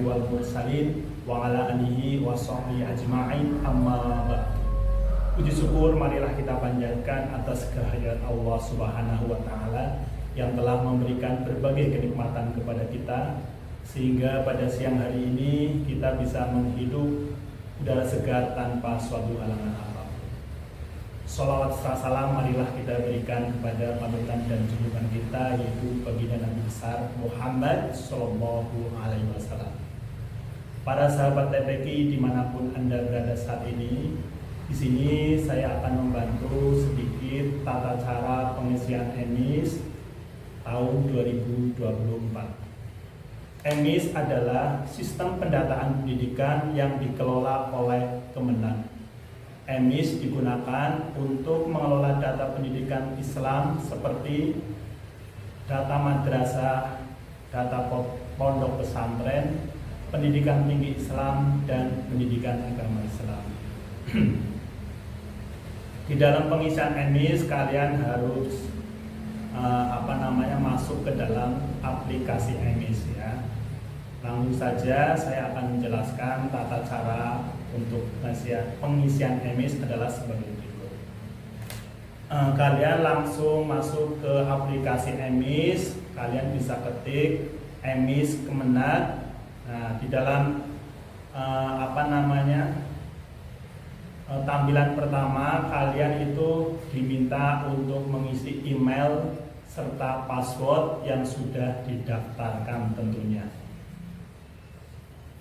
wal mursalin wa ala alihi wa sahbihi ajma'in, amma ba'd. Puji syukur marilah kita panjatkan atas kehadirat Allah Subhanahu wa taala yang telah memberikan berbagai kenikmatan kepada kita, sehingga pada siang hari ini kita bisa menghidup udara segar tanpa suatu halangan apapun. Sholawat serta salam marilah kita berikan kepada panutan dan junjungan kita, yaitu baginda Nabi besar Muhammad Sallallahu Alaihi Wasallam. Para sahabat TPQ dimanapun Anda berada saat ini, di sini saya akan membantu sedikit tata cara pengisian EMIS tahun 2024. EMIS adalah sistem pendataan pendidikan yang dikelola oleh Kemenag. EMIS digunakan untuk mengelola data pendidikan Islam seperti data madrasah, data pondok pesantren, pendidikan tinggi Islam, dan pendidikan agama Islam. Di dalam pengisian EMIS kalian harus masuk ke dalam aplikasi EMIS ya. Langsung saja saya akan menjelaskan tata cara untuk pengisian EMIS adalah sebagai berikut. Kalian langsung masuk ke aplikasi EMIS, kalian bisa ketik EMIS Kemenag. Nah, di dalam tampilan pertama kalian itu diminta untuk mengisi email serta password yang sudah didaftarkan tentunya.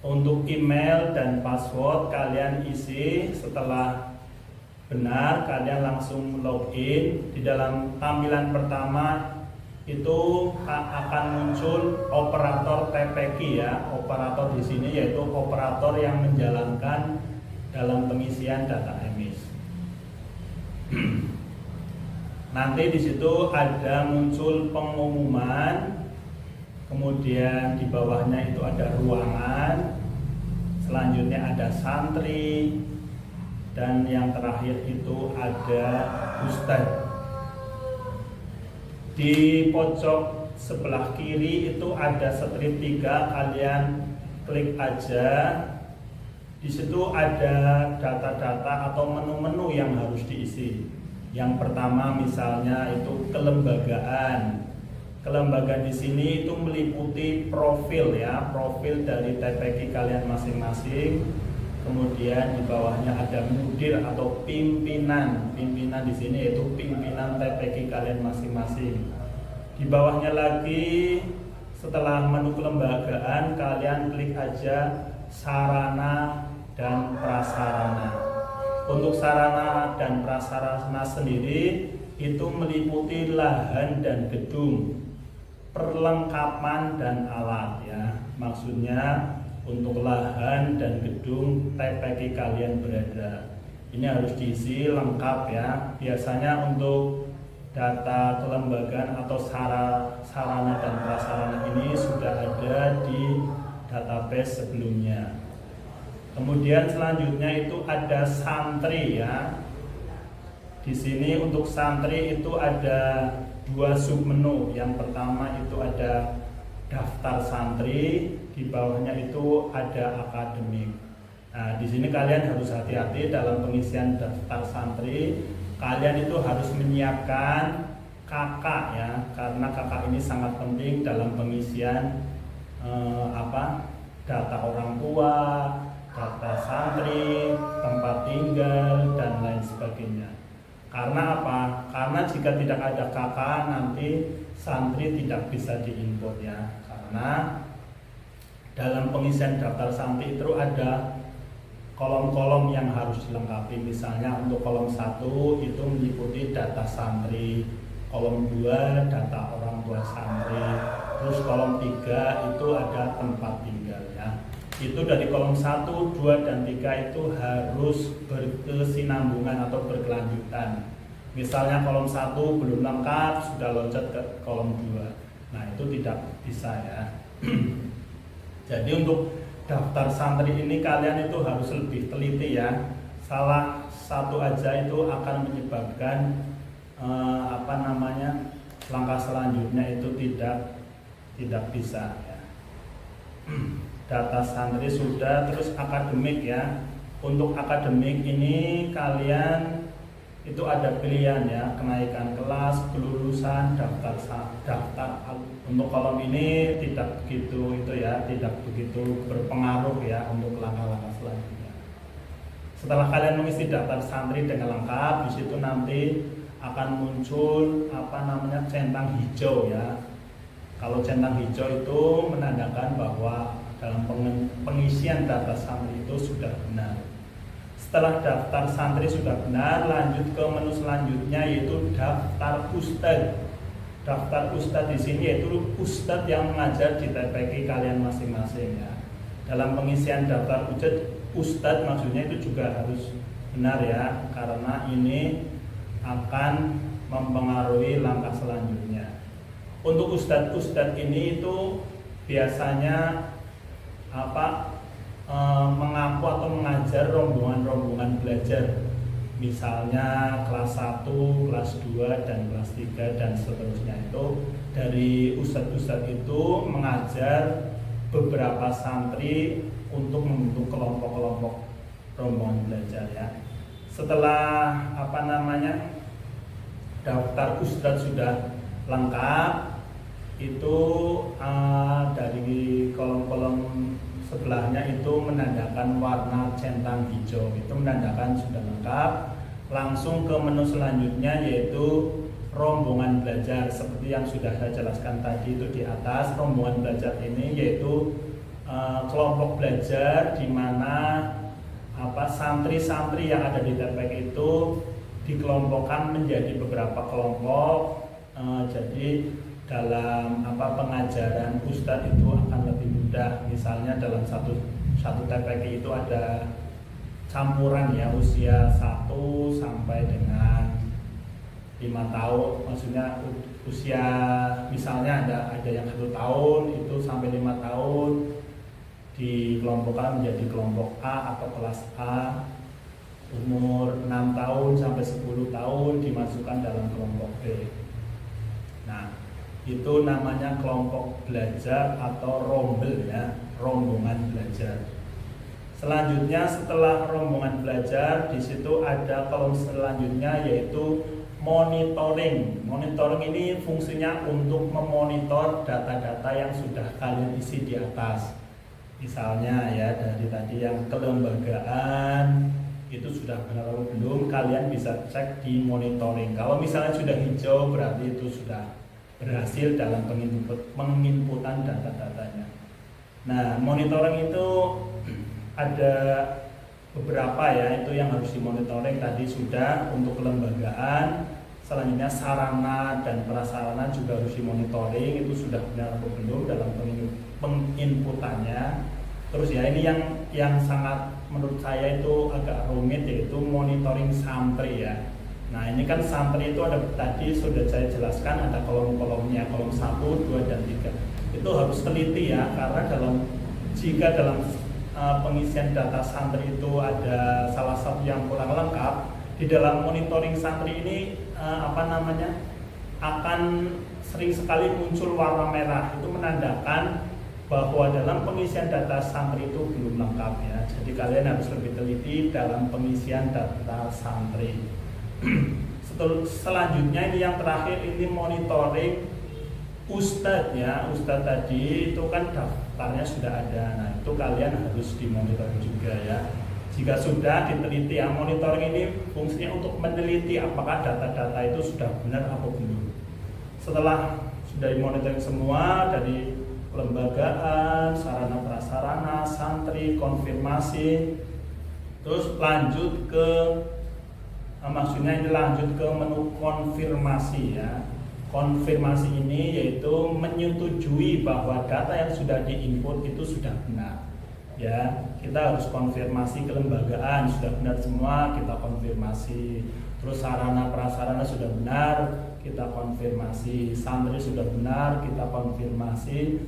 Untuk email dan password kalian isi, setelah benar kalian langsung login. Di dalam tampilan pertama itu akan muncul operator TPQ ya. Operator di sini yaitu operator yang menjalankan dalam pengisian data EMIS. Nanti di situ ada muncul pengumuman. Kemudian di bawahnya itu ada ruangan, selanjutnya ada santri, dan yang terakhir itu ada ustadz. Di pojok sebelah kiri itu ada strip 3, kalian klik aja. Di situ ada data-data atau menu-menu yang harus diisi. Yang pertama misalnya itu kelembagaan. Kelembagaan di sini itu meliputi profil ya, profil dari TPQ kalian masing-masing. Kemudian di bawahnya ada mudir atau pimpinan. Pimpinan di sini yaitu pimpinan TPQ kalian masing-masing. Di bawahnya lagi setelah menu kelembagaan kalian klik aja sarana dan prasarana. Untuk sarana dan prasarana sendiri itu meliputi lahan dan gedung, perlengkapan dan alat ya. Maksudnya untuk lahan dan gedung TPQ kalian berada, ini harus diisi lengkap ya. Biasanya untuk data kelembagaan atau sarana dan prasarana ini sudah ada di database sebelumnya. Kemudian selanjutnya itu ada santri ya. Di sini untuk santri itu ada 2 submenu. Yang pertama itu ada daftar santri, di bawahnya itu ada akademik. Nah, di sini kalian harus hati-hati dalam pengisian daftar santri. Kalian itu harus menyiapkan kakak ya, karena kakak ini sangat penting dalam pengisian data orang tua, data santri, tempat tinggal, dan lain sebagainya. Karena apa? Karena jika tidak ada kakak nanti santri tidak bisa diinput ya. Karena dalam pengisian daftar santri itu ada kolom-kolom yang harus dilengkapi. Misalnya untuk kolom 1 itu meliputi data santri, kolom 2 data orang tua santri, terus kolom 3 itu ada tempat tinggal ya. Itu dari kolom 1, 2, dan 3 itu harus berkesinambungan atau berkelanjutan. Misalnya kolom 1 belum lengkap, sudah loncat ke kolom 2. Nah itu tidak bisa ya. Jadi untuk daftar santri ini kalian itu harus lebih teliti ya. Salah satu aja itu akan menyebabkan langkah selanjutnya itu tidak bisa ya. data santri sudah, terus akademik ya. Untuk akademik ini kalian itu ada pilihan ya, kenaikan kelas, kelulusan, daftar. Untuk kolom ini tidak begitu itu ya, tidak begitu berpengaruh ya untuk langkah-langkah selanjutnya. Setelah kalian mengisi daftar santri dengan lengkap, di situ nanti akan muncul centang hijau ya. Kalau centang hijau itu menandakan bahwa dalam pengisian data santri itu sudah benar. Setelah daftar santri sudah benar, lanjut ke menu selanjutnya yaitu daftar ustadz. Daftar ustadz di sini yaitu ustadz yang mengajar di TPQ kalian masing-masing ya. Dalam pengisian daftar ustadz maksudnya itu juga harus benar ya, karena ini akan mempengaruhi langkah selanjutnya. Untuk ustadz ini itu biasanya mengaku atau mengajar rombongan belajar, misalnya kelas 1, kelas 2, dan kelas 3 dan seterusnya. Itu dari ustadz itu mengajar beberapa santri untuk membentuk kelompok-kelompok rombongan belajar ya. Setelah daftar ustadz sudah lengkap, itu dari kolom-kolom sebelahnya itu menandakan warna centang hijau, itu menandakan sudah lengkap. Langsung ke menu selanjutnya yaitu rombongan belajar. Seperti yang sudah saya jelaskan tadi itu di atas, rombongan belajar ini yaitu kelompok belajar di mana santri-santri yang ada di TPQ itu dikelompokkan menjadi beberapa kelompok. Jadi dalam pengajaran ustadz itu akan lebih mudah. Misalnya dalam satu TPQ itu ada campuran ya, usia 1 sampai dengan 5 tahun, maksudnya usia misalnya ada yang 1 tahun itu sampai 5 tahun dikelompokkan menjadi kelompok A atau kelas A. Umur 6 tahun sampai 10 tahun dimasukkan dalam kelompok B. Nah, itu namanya kelompok belajar atau rombel ya, rombongan belajar. Selanjutnya setelah rombongan belajar, di situ ada kolom selanjutnya yaitu monitoring. Monitoring ini fungsinya untuk memonitor data-data yang sudah kalian isi di atas. Misalnya ya, dari tadi yang kelembagaan itu sudah benar atau belum, kalian bisa cek di monitoring. Kalau misalnya sudah hijau berarti itu sudah berhasil dalam penginputan data-datanya. Nah, monitoring itu ada beberapa ya, itu yang harus dimonitoring tadi sudah untuk kelembagaan. Selanjutnya sarana dan prasarana juga harus dimonitoring, itu sudah benar atau belum dalam penginputannya. Terus ya, ini yang sangat menurut saya itu agak rumit, yaitu monitoring santri ya. Nah, ini kan santri itu ada, tadi sudah saya jelaskan ada kolom-kolomnya, kolom 1, 2, dan 3. Itu harus teliti ya, karena jika dalam pengisian data santri itu ada salah satu yang kurang lengkap, di dalam monitoring santri ini akan sering sekali muncul warna merah. Itu menandakan bahwa dalam pengisian data santri itu belum lengkap ya. Jadi kalian harus lebih teliti dalam pengisian data santri. Selanjutnya ini yang terakhir, ini monitoring ustadz ya. Ustadz tadi itu kan daftarnya sudah ada. Nah, itu kalian harus dimonitoring juga ya. Jika sudah diteliti ya, monitoring ini fungsinya untuk meneliti apakah data-data itu sudah benar atau belum. Setelah sudah dimonitoring semua dari kelembagaan, sarana prasarana, santri, konfirmasi, terus lanjut ke lanjut ke menu konfirmasi ya. Konfirmasi ini yaitu menyetujui bahwa data yang sudah diinput itu sudah benar ya. Kita harus konfirmasi kelembagaan sudah benar semua, kita konfirmasi. Terus sarana prasarana sudah benar, kita konfirmasi. Santri sudah benar, kita konfirmasi.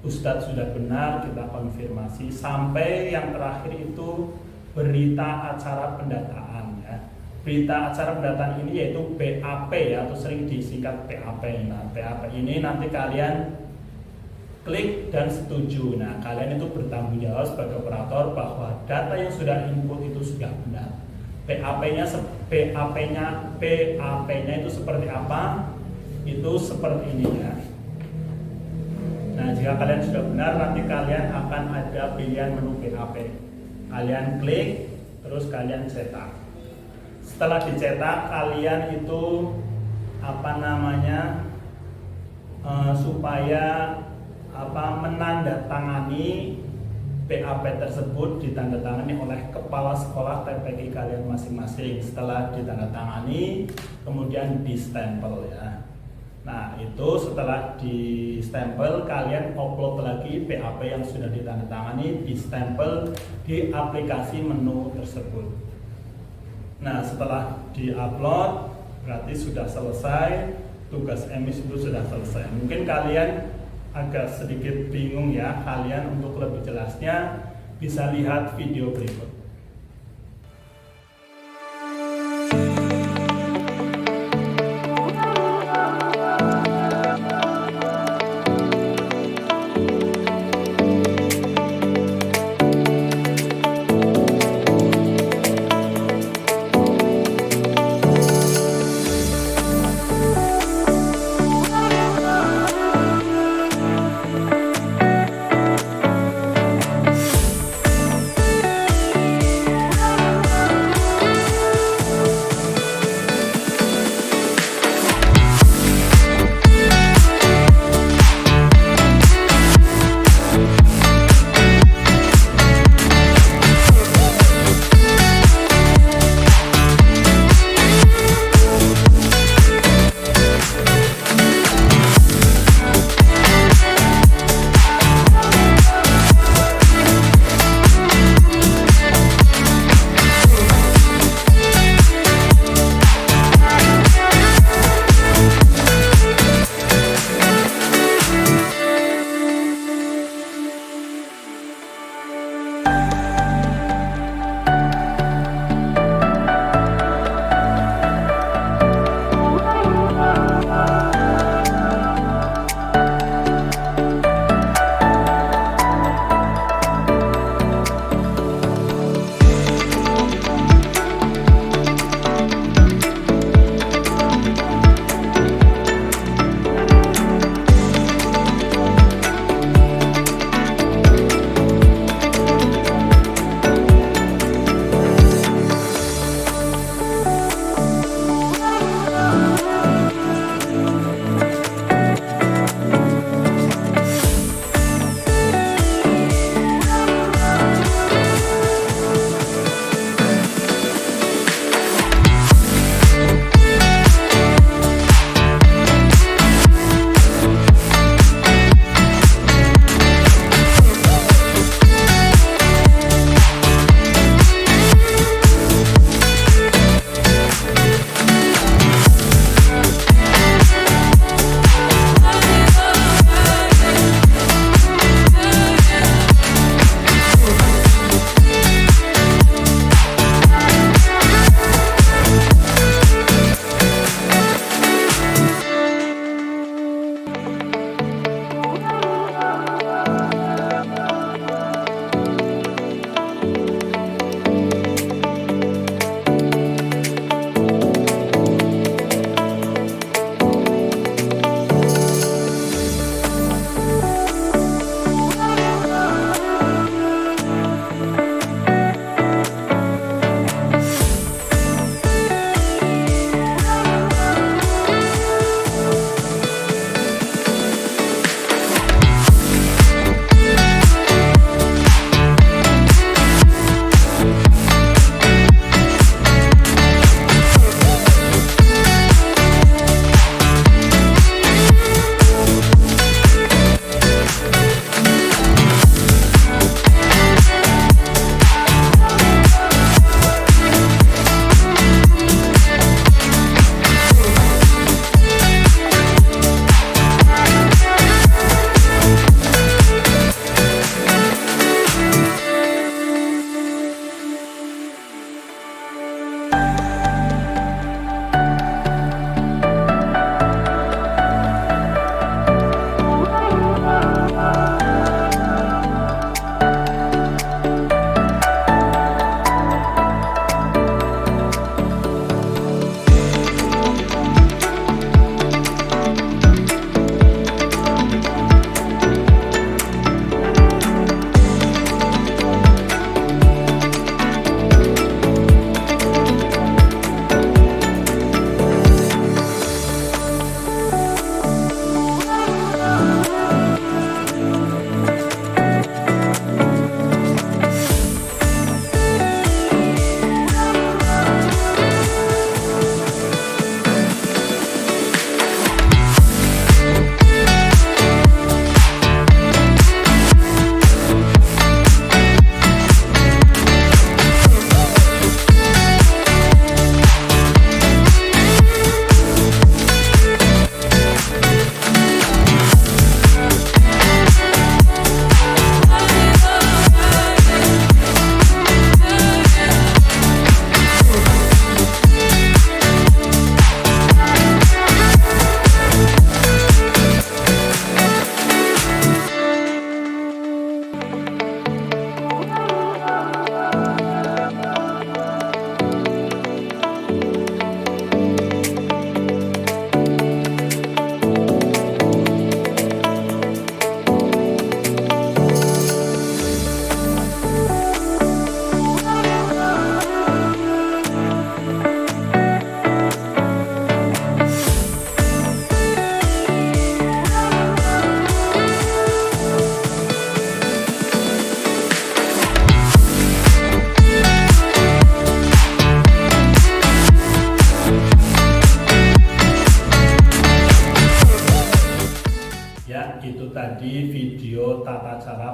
Ustadz sudah benar, kita konfirmasi. Sampai yang terakhir itu berita acara pendataan ya. Berita acara pendataan ini yaitu BAP ya, atau sering disingkat PAP. Nah, PAP ini nanti kalian klik dan setuju. Nah, kalian itu bertanggung jawab sebagai operator bahwa data yang sudah input itu sudah benar. PAP-nya itu seperti apa? Itu seperti ini ya. Nah, jika kalian sudah benar, nanti kalian akan ada pilihan menu PAP. Kalian klik, terus kalian cetak. Setelah dicetak, kalian itu supaya menandatangani PAP tersebut ditandatangani oleh kepala sekolah TPQ kalian masing-masing. Setelah ditandatangani, kemudian distempel ya. Nah, itu setelah distempel, kalian upload lagi PAP yang sudah ditandatangani, distempel di aplikasi menu tersebut. Nah, setelah diupload, berarti sudah selesai, tugas emis itu sudah selesai. Mungkin kalian agak sedikit bingung ya, kalian untuk lebih jelasnya bisa lihat video berikut.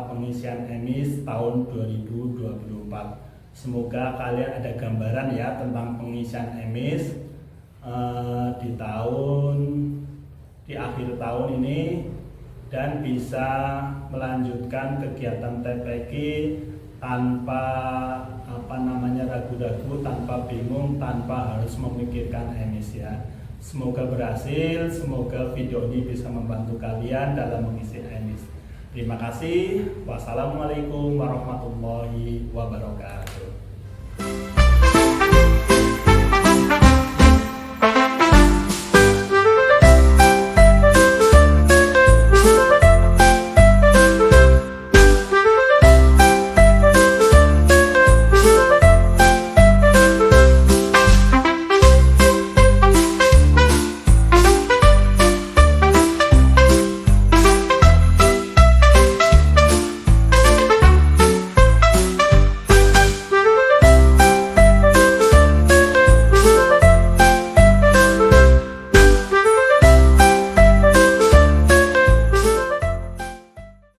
data pengisian EMIS tahun 2024. Semoga kalian ada gambaran ya tentang pengisian EMIS di akhir tahun ini, dan bisa melanjutkan kegiatan TPQ tanpa ragu-ragu, tanpa bingung, tanpa harus memikirkan EMIS ya. Semoga berhasil, semoga video ini bisa membantu kalian dalam mengisi EMIS. Terima kasih. Wassalamualaikum warahmatullahi wabarakatuh.